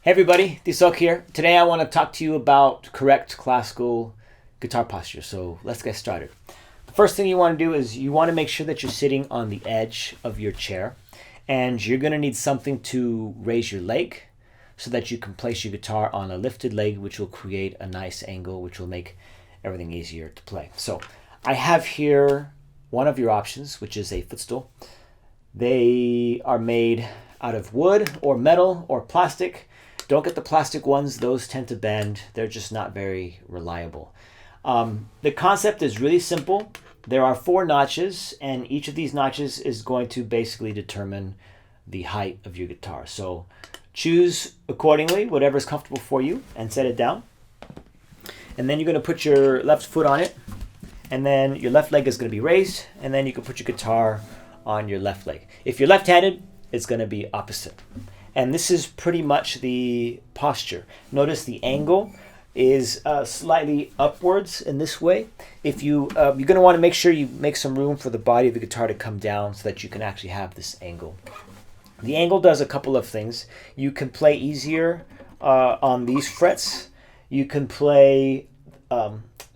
Hey everybody, Tizoc here. Today I want to talk to you about correct classical guitar posture. So let's get started. The first thing you want to do is you want to make sure that you're sitting on the edge of your chair, and you're going to need something to raise your leg so that you can place your guitar on a lifted leg, which will create a nice angle, which will make everything easier to play. So I have here one of your options, which is a footstool. They are made out of wood or metal or plastic. Don't get the plastic ones. Those tend to bend. They're just not very reliable. The concept is really simple. There are 4 notches, and each of these notches is going to basically determine the height of your guitar. So choose accordingly, whatever is comfortable for you, and set it down. And then you're going to put your left foot on it, and then your left leg is going to be raised, and then you can put your guitar on your left leg. If you're left-handed, it's going to be opposite. And this is pretty much the posture. Notice the angle is slightly upwards in this way. If you're going to want to make sure you make some room for the body of the guitar to come down so that you can actually have this angle. The angle does a couple of things. You can play easier on these frets. You can play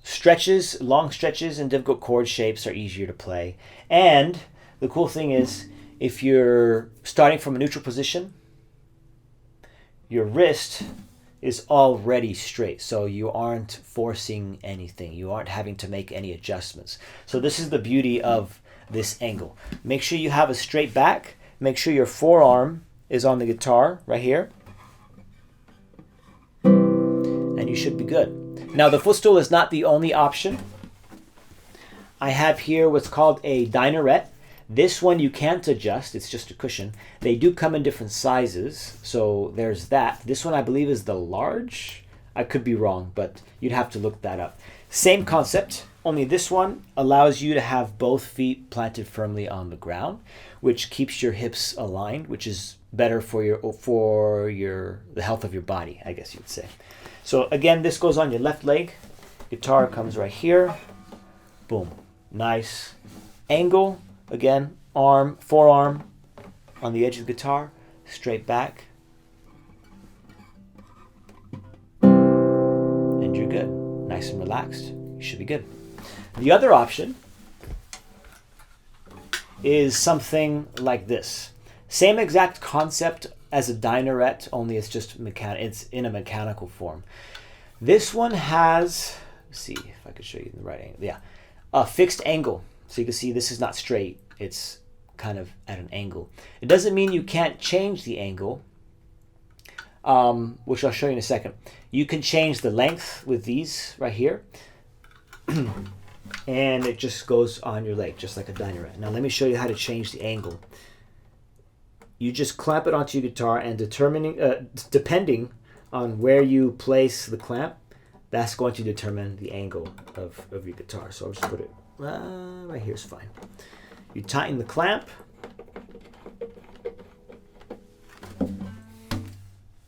stretches, long stretches and difficult chord shapes are easier to play. And the cool thing is, if you're starting from a neutral position, your wrist is already straight, so you aren't forcing anything. You aren't having to make any adjustments. So this is the beauty of this angle. Make sure you have a straight back. Make sure your forearm is on the guitar right here, and you should be good. Now, the footstool is not the only option. I have here what's called a dinarette. This one you can't adjust, it's just a cushion. They do come in different sizes, so there's that. This one I believe is the large. I could be wrong, but you'd have to look that up. Same concept, only this one allows you to have both feet planted firmly on the ground, which keeps your hips aligned, which is better for the health of your body, I guess you'd say. So again, this goes on your left leg. Guitar comes right here. Boom. Nice angle. Again, forearm on the edge of the guitar, straight back, and you're good. Nice and relaxed. You should be good. The other option is something like this. Same exact concept as a dinarette, only it's just it's in a mechanical form. This one has, let's see if I could show you in the right angle. Yeah, a fixed angle. So you can see this is not straight, it's kind of at an angle. It doesn't mean you can't change the angle, which I'll show you in a second. You can change the length with these right here, and it just goes on your leg, just like a dinarette. Now let me show you how to change the angle. You just clamp it onto your guitar, and depending on where you place the clamp, that's going to determine the angle of your guitar. So I'll just put it right here is fine. You tighten the clamp.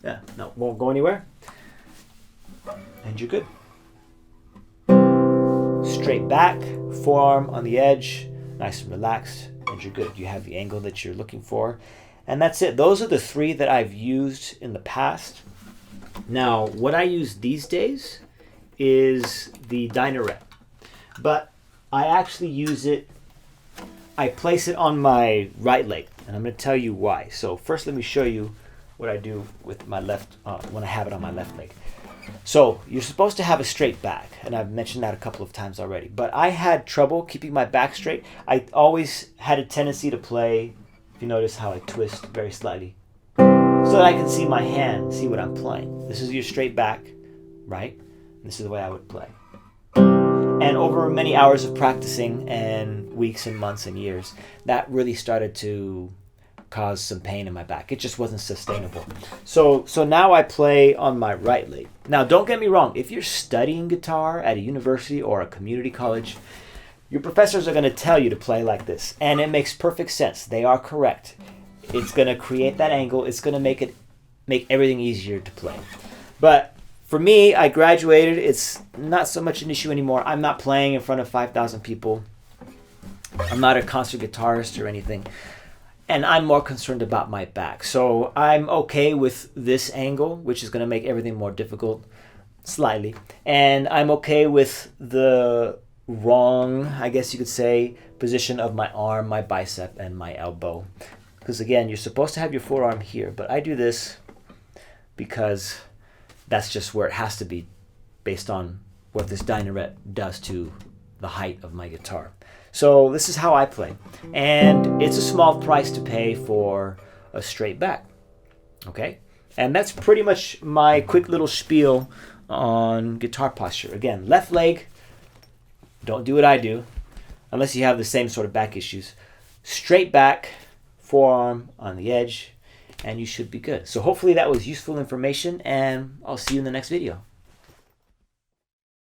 Yeah, no, won't go anywhere. And you're good. Straight back, forearm on the edge, nice and relaxed, and you're good. You have the angle that you're looking for. And that's it. Those are the 3 that I've used in the past. Now, what I use these days is the dinarette. But I actually use it, I place it on my right leg, and I'm going to tell you why. So first let me show you what I do with my left, when I have it on my left leg. So you're supposed to have a straight back, and I've mentioned that a couple of times already. But I had trouble keeping my back straight. I always had a tendency to play, if you notice how I twist very slightly, so that I can see my hand, see what I'm playing. This is your straight back, right? This is the way I would play. And over many hours of practicing and weeks and months and years, that really started to cause some pain in my back. It just wasn't sustainable. So now I play on my right leg. Now, don't get me wrong. If you're studying guitar at a university or a community college, your professors are going to tell you to play like this. And it makes perfect sense. They are correct. It's going to create that angle. It's going to make everything easier to play. But for me, I graduated. It's not so much an issue anymore. I'm not playing in front of 5,000 people. I'm not a concert guitarist or anything. and I'm more concerned about my back. So I'm okay with this angle, which is going to make everything more difficult slightly. And I'm okay with the wrong, I guess you could say, position of my arm, my bicep, and my elbow. Because again, you're supposed to have your forearm here, but I do this because that's just where it has to be based on what this Dynaret does to the height of my guitar. So this is how I play. And it's a small price to pay for a straight back. Okay? And that's pretty much my quick little spiel on guitar posture. Again, left leg, don't do what I do, unless you have the same sort of back issues. Straight back, forearm on the edge, and you should be good. So hopefully that was useful information, and I'll see you in the next video.